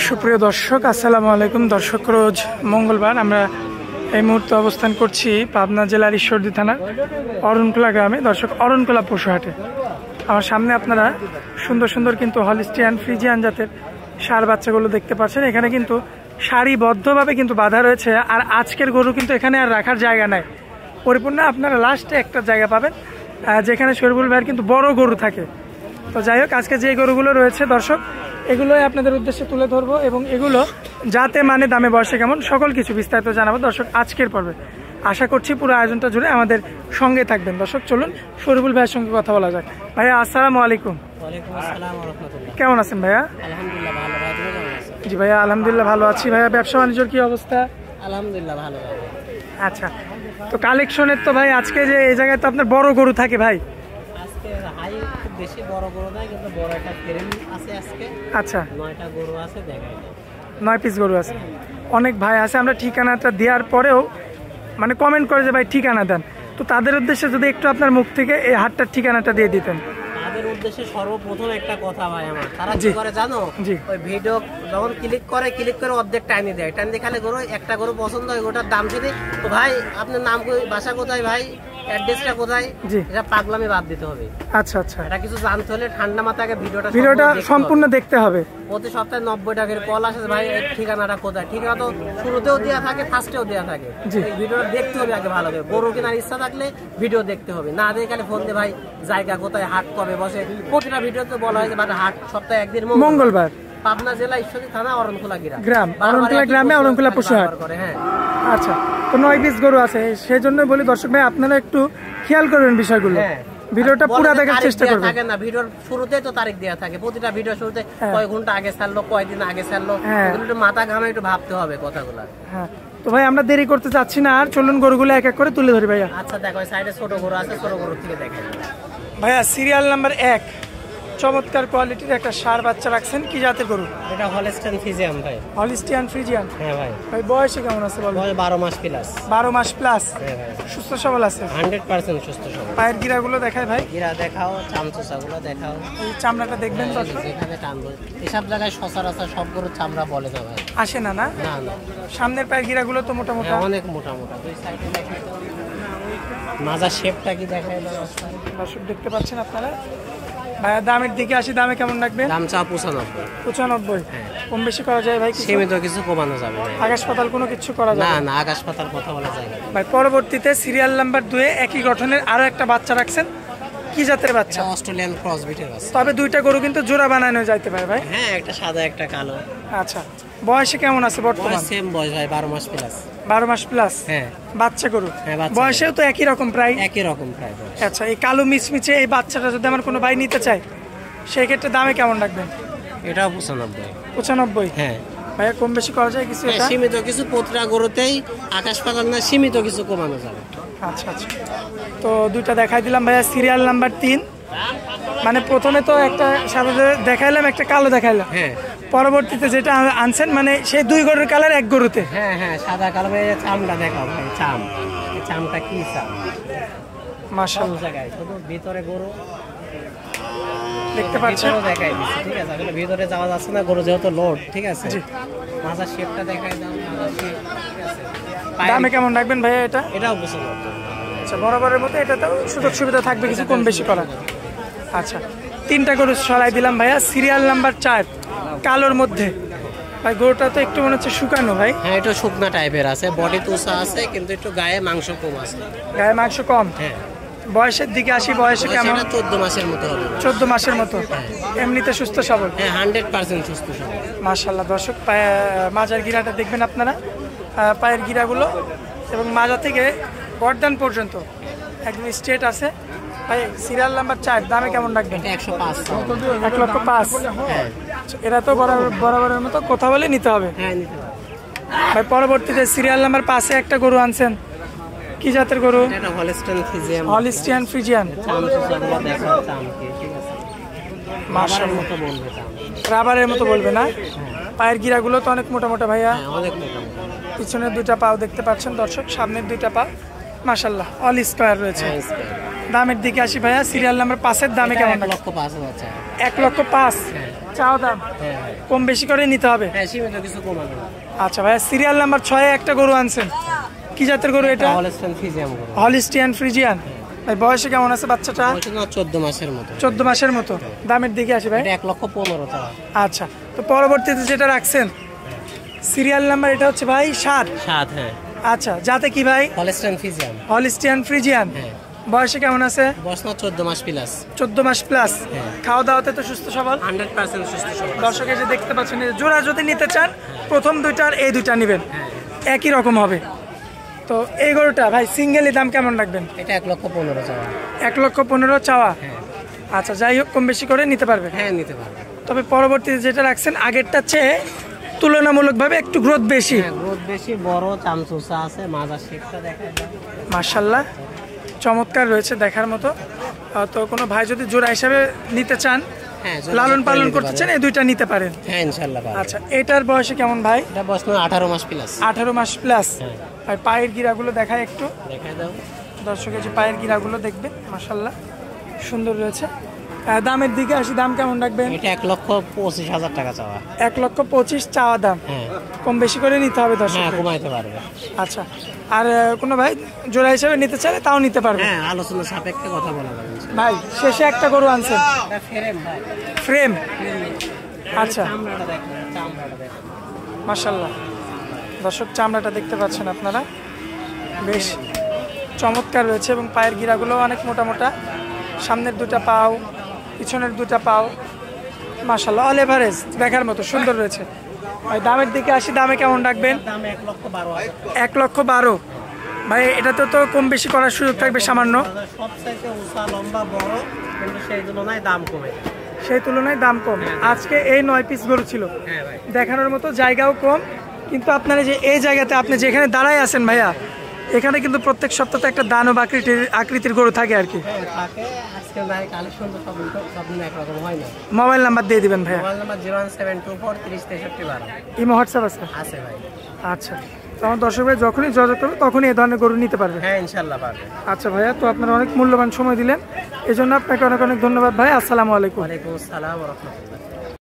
সুপ্রিয় দর্শক, আসসালামু আলাইকুম। দর্শক, রোজ মঙ্গলবার আমরা এই মুহূর্তে অবস্থান করছি পাবনা জেলার ঈশ্বরদী থানার অরণখোলা গ্রামে। দর্শক, অরণখোলা পশুহাটে আমার সামনে আপনারা সুন্দর সুন্দর কিন্তু হলিস্টিয়ান ফ্রিজিয়ান জাতের ষাঁড় বাচ্চাগুলো দেখতে পাচ্ছেন। এখানে কিন্তু সারিবদ্ধভাবে কিন্তু বাঁধা রয়েছে। আর আজকের গরু কিন্তু এখানে আর রাখার জায়গা নাই, পরিপূর্ণ আপনারা লাস্টে একটা জায়গা পাবেন যেখানে শরীফুল ভাইয়ের কিন্তু বড় গরু থাকে। তো যাই হোক, আজকে যে গরুগুলো রয়েছে দর্শক, এগুলোই আপনাদের উদ্দেশ্যে তুলে ধরবো এবং এগুলো যাতে মানে দামে বয়সে কেমন সকল কিছু বিস্তারিত জানাবো দর্শক আজকের পর্বে। আশা করছি পুরো আয়োজনটা জুড়ে আমাদের সঙ্গে থাকবেন। দর্শক, চলুন শরীফুল ভাইয়ের সঙ্গে কথা বলা যাক। ভাইয়া, আসসালামু আলাইকুম। কেমন আছেন ভাইয়া? আলহামদুলিল্লাহ ভালো। ভাই, তুমি কেমন আছো? জি ভাইয়া, আলহামদুলিল্লাহ ভালো আছি। ভাইয়া, ব্যবসা বাণিজ্যের কি অবস্থা? আলহামদুলিল্লাহ ভালো। আচ্ছা, তো কালেকশনের তো ভাই আজকে যে এই জায়গায় তো আপনার বড় গরু থাকে ভাই। আজকে হাই খুব বেশি বড় গরু নাই, কিন্তু বড় একটা ফ্রেম আছে আজকে। আচ্ছা, 9টা গরু আছে, দেখাই 9 পিস গরু আছে। অনেক ভাই আছে, আমরা ঠিকানাটা দেওয়ার পরেও মানে কমেন্ট করে যে ভাই ঠিকানা দেন, তো তাদের উদ্দেশ্যে যদি একটু আপনার মুখ থেকে এই হাটটার ঠিকানাটা দিয়ে দিতেন। তাদের উদ্দেশ্যে সর্বপ্রথম একটা কথা ভাই, আমার তারা কি করে জানো? জি। ওই ভিডিও যখন ক্লিক করে অর্ধেক টাইনি দেয়, টাইন দেখালে গরু একটা গরু পছন্দ হয়, ওটার দাম শুনে তো ভাই আপনার নাম বাসা কোথায়, ভাই অ্যাড্রেসটা কোথায়, এটা পাগলামি বাদ দিতে হবে। আচ্ছা আচ্ছা, এটা কিছু জানতে হলে ঠান্ডা মাথায় ভিডিওটা সম্পূর্ণ দেখতে হবে। প্রতি সপ্তাহে 90 টাকার কল আসে, ভাই এর ঠিকানাটা কোথায়। ঠিকানা তো শুরুতেও দেওয়া থাকে, ফার্স্টেও দেওয়া থাকে। ভিডিওটা দেখতে হবে আগে ভালো করে। গরু কেনার ইচ্ছা থাকলে ভিডিও দেখতে হবে, না দেখে খালি ফোন দিয়ে ভাই জায়গা কোথায়, হাট কবে বসে। প্রতিটা ভিডিওতে বলা হয় যে হাট সপ্তাহে একদিন মঙ্গলবার। পাবনা জেলা ঈশ্বরদী থানা অরণখোলা গ্রাম, অরণখোলা গ্রামে অরণখোলা পশুহাট করে। হ্যাঁ, আচ্ছা, তো 9 পিস গরু আছে, সেই জন্য বলি দর্শক ভাই আপনারা একটু খেয়াল করবেন বিষয়গুলো। ভিডিওটা পুরো দেখার চেষ্টা করবেন। থাকে না, ভিডিওর শুরুতেই তো তারিখ দেওয়া থাকে। প্রতিটা ভিডিও শুরুতে কয় ঘন্টা আগে ছাড়লো, কয়দিন আগে ছাড়লো, একটু মাথা ঘামে একটু ভাবতে হবে কথাগুলো। হ্যাঁ, তো ভাই আমরা দেরি করতে চাচ্ছি না, আর চলুন গরুগুলো এক এক করে তুলে ধরি ভাইয়া। আচ্ছা, দেখো সাইডে ছোট গরু আছে, ছোট গরু থেকে দেখেন ভাইয়া। সিরিয়াল নাম্বার 1 চমৎকার কোয়ালিটির একটা ষাঁড় বাচ্চা রাখছেন, কি জাতের গরু? এটা হলিস্টিয়ান ফ্রিজিয়ান ভাই। Holstein Friesian? হ্যাঁ ভাই। ভাই বয়সে কেমন আছে বল? বয়স 12 মাস প্লাস। 12 মাস প্লাস? হ্যাঁ ভাই। সুস্থ সবল আছে? 100% সুস্থ সবল। পায়ের গিরাগুলো দেখায় ভাই। গিরা দেখাও, চামচুসাগুলো দেখাও। এই চামড়াটা দেখবেন দর্শক, যেখানে টানবো এসব জায়গায় সচরাচর সব গরুর চামড়া বলে না ভাই। আসে না? না না না, সামনের পায়ের গিরাগুলো তো মোটা মোটা, অনেক মোটা মোটা। দুই সাইডে দেখাই দাও, মাজার শেপটা কি দেখাই দাও দর্শক, দেখতে পাচ্ছেন আপনারা। ভাইয়া, দামের দিকে আসি, দামে কেমন রাখবেন? দাম চা 95। 95? কম বেশি করা যায় ভাই? সীমিত কিছু কমানো যাবে ভাই। আকাশ পাতাল কোনো কিছু করা যায় না? না, আকাশ পাতাল কথা বলা যায় না ভাই। পরবর্তীতে সিরিয়াল নাম্বার 2 একই গঠনের আরো একটা বাচ্চা রাখছেন, কি জাতের বাচ্চা? অস্ট্রেলিয়ান ক্রস বিটের বাচ্চা। তবে দুইটা গরু কিন্তু জোড়া বানানো যাইতে পারে ভাই। হ্যাঁ, একটা সাদা একটা কালো। আচ্ছা, বয়সে কেমন আছে বর্তমান? সেম বয়স ভাই, 12 মাস প্লাস। 12 মাস প্লাস? হ্যাঁ, বাচ্চা গরু। হ্যাঁ, বয়সেও তো একই রকম প্রায়? একই রকম প্রায়। আচ্ছা, এই কালো মিচমিচে এই বাচ্চাটা যদি আমার কোনো ভাই নিতে চায়, সেই ক্ষেত্রে দামে কেমন রাখবেন? এটাও 95। 95? হ্যাঁ ভাইয়া, কম বেশি করা যায় কিছু? এটা সীমিত কিছু, প্রতিটা গরুতেই আকাশ পাতাল না, সীমিত কিছু কমানো যাবে। আচ্ছা আচ্ছা, তো দুইটা দেখাই দিলাম ভাইয়া। সিরিয়াল নাম্বার 3, মানে প্রথমে তো একটা সাদা দেখাইলাম, একটা কালো দেখাইলাম। হ্যাঁ, পরবর্তীতে যেটা আনছেন মানে সেই দুই গরুর কালার এক গরুতে? হ্যাঁ হ্যাঁ, সাদা কালো। চামটা দেখাও ভাই, চাম। এই চামটা কি চাম? মাশাআল্লাহ, জায়গায় শুধু ভিতরে গরু দেখতে পাচ্ছেন। দেখাই দিচ্ছি, ঠিক আছে? আসলে ভিতরে যাওয়া যাচ্ছে না, গরু যেহেতু লোড, ঠিক আছে? মাজার শেপটা দেখাই দাও, মাজার শেপ, ঠিক আছে? দামে কেমন রাখবেন ভাইয়া এটা? এটাও 95। আচ্ছা, বরাবরের মতো এটাতেও সুযোগ সুবিধা থাকবে কিছু কম বেশি করা? আচ্ছা, 3টা গরু সরাই দিলাম ভাইয়া। সিরিয়াল নাম্বার 4 কালোর মধ্যে ভাই, গরুটা তো একটু মনে হচ্ছে শুকানো ভাই। হ্যাঁ, একটু শুকনা টাইপের আছে, বডি তুষা আছে, কিন্তু একটু গায়ে মাংস কম আছে। গায়ে মাংস কম? হ্যাঁ। বয়সের দিকে আসি, বয়সে কেমন? 14 মাসের মতো হবে। 14 মাসের মতো? এমনিতে সুস্থ সবল? হ্যাঁ, 100% সুস্থ সবল। মাশাআল্লাহ। দর্শক, মাজার গিরাটা দেখবেন আপনারা, পায়ের গিরাগুলো এবং মাজা থেকে গর্দান পর্যন্ত একদম স্ট্রেট আছে ভাই। সিরিয়াল নাম্বার 4 দামে কেমন রাখবেন? 105। 1,05,000? হ্যাঁ। এরা তো বরাবরের মতো কথা বলে নিতে হবে। হ্যাঁ, নিতে পারবে ভাই। পরবর্তীতে সিরিয়াল নাম্বার 5 একটা গরু আনছেন, কি জাতের গরু? এটা হলিস্টিয়ান ফ্রিজিয়ান। Holstein Friesian? চামচুসাগুলো দেখাও, চাম কি, ঠিক আছে? মাশাআল্লাহ, মতো বলবে চাম, রাবারের মতো বলবে না? পায়ের গিরাগুলো তো অনেক মোটা মোটা ভাইয়া। হ্যাঁ, অনেক মোটা মোটা। পিছনের দুইটা পাও দেখতে পাচ্ছেন দর্শক, সামনের দুইটা পা মাশাআল্লাহ অল স্কয়ার রয়েছে। দামের দিকে আসি ভাইয়া, সিরিয়াল নাম্বার 5-এর দামে কেমন? 1,05,000 টাকা। 1,05,000 চাও দাম, হ্যাঁ কম বেশি করে নিতে হবে। হ্যাঁ, সীমিত কিছু কমানো। আচ্ছা ভাইয়া, সিরিয়াল নাম্বার 6-এ একটা গরু আনছেন, কি জাতের গরু এটা? হলস্টাইন ফ্রিজিয়ান গরু। Holstein Friesian. ভাই বয়সে কেমন আছে বাচ্চাটা? 14 মাসের মতো। 14 মাসের মতো। দামের দিকে আসি ভাই। 1,15,000 টাকা। আচ্ছা, তো পরবর্তীতে যেটা রাখছেন সিরিয়াল নাম্বার, এটা হচ্ছে ভাই 7। হ্যাঁ। আচ্ছা, যাতে কি ভাই? Holstein Friesian. Holstein Friesian. হ্যাঁ। বয়সে কেমন আছে? বয়স 14 মাস প্লাস। 14 মাস প্লাস। হ্যাঁ। খাওয়া দাওয়াতে তো সুস্থ সবল? 100% সুস্থ সবল। দর্শক এসে দেখতে পাচ্ছেন, এই জোড়া যদি নিতে চান প্রথম দুইটার এই দুইটা নেবেন, একই রকম হবে। তো এই গরুটা ভাই সিঙ্গেলি দাম কেমন রাখবেন? এটা 1,15,000 টাকা। 1,15,000 চাওয়া। হ্যাঁ। আচ্ছা, যাই হোক কম বেশি করে নিতে পারবে। হ্যাঁ, নিতে পারবে। তবে পরবর্তীতে যেটা রাখছেন আগেরটার চেয়ে তুলনামূলকভাবে একটু গ্রোথ বেশি। হ্যাঁ, গ্রোথ বেশি, বড় চামচুসা আছে, মাজা শেপটা দেখা যায়। মাশাআল্লাহ, চমৎকার রয়েছে দেখার মতো। তো কোনো ভাই যদি জোড়া হিসাবে নিতে চান, হ্যাঁ, লালন পালন করতে চান, এই দুইটা নিতে পারেন। হ্যাঁ, ইনশাআল্লাহ পারবে। আচ্ছা, এটার বয়সে কেমন ভাই? এটা বয়স 18 মাস প্লাস। 18 মাস প্লাস। হ্যাঁ। আর পায়ের গিরাগুলো দেখায় একটু দেখা দাও। দর্শকের, যে পায়ের গিরাগুলো দেখবেন মাশাআল্লাহ সুন্দর রয়েছে। দামের দিকে আসি, দাম কেমন রাখবেন? এটা 1,25,000 টাকা চাওয়া। 1,25,000 চাওয়া দাম, হ্যাঁ। কম বেশি করে নিতে হবে দর্শক। হ্যাঁ, কমাইতে পারবে। আচ্ছা, আর কোনো ভাই জোড়া হিসাবে নিতে চাইলে তাও নিতে পারবে। হ্যাঁ, আলোচনা সাপেক্ষে কথা বলা যাবে। ভাই শেষে একটা গরু আনছেন, এটা ফ্রেম ভাই। ফ্রেম। আচ্ছা, চামড়াটা দেখেন, চামড়াটা দেখেন। মাশাআল্লাহ দর্শক, চামড়াটা দেখতে পাচ্ছেন আপনারা, বেশ চমৎকার রয়েছে এবং পায়ের গিরাগুলো অনেক মোটা মোটা। সামনের দুটা পাও, পিছনের দুটা পাও, মাশাআল্লাহ অল এভারেজ দেখার মতো সুন্দর রয়েছে। ভাই দামের দিকে আসি, দামে কেমন রাখবেন? দাম 1,12,000 টাকা। 1,12,000। ভাই এটাতে তো কম বেশি করার সুযোগ থাকবে সামান্য। সবচাইতে উঁচা লম্বা বড়, কিন্তু সেই তুলনায় দাম কমে। সেই তুলনায় দাম কম। আজকে এই 9 পিস গরু ছিল, হ্যাঁ ভাই। দেখানোর মতো জায়গাও কম, কিন্তু আপনারা যে এই জায়গাতে আপনি যেখানে দাঁড়ায় আছেন ভাইয়া, এখানে কিন্তু প্রত্যেক সপ্তাহে একটা দানব আকৃতির গরু থাকে আর কি। হ্যাঁ, থাকে। আজকে নাই, কালেকশন তো সব দিন একরকম হয় না। মোবাইল নাম্বার দিয়ে দিবেন ভাইয়া। মোবাইল নাম্বার 01724 30 63 12 ইমো হোয়াটসঅ্যাপ আছে? আছে ভাই। আচ্ছা, তো আমার দর্শক ভাই যখনই যোগাযোগ করবে তখনই এই ধরনের গরু নিতে পারবে। হ্যাঁ, ইনশাআল্লাহ পারবে। আচ্ছা ভাইয়া, তো আপনারা অনেক মূল্যবান সময় দিলেন, এই জন্য আপনাকে অনেক অনেক ধন্যবাদ ভাই। আসসালামু আলাইকুম। ওয়ালাইকুম আসসালাম ওয়া রাহমাতুল্লাহ।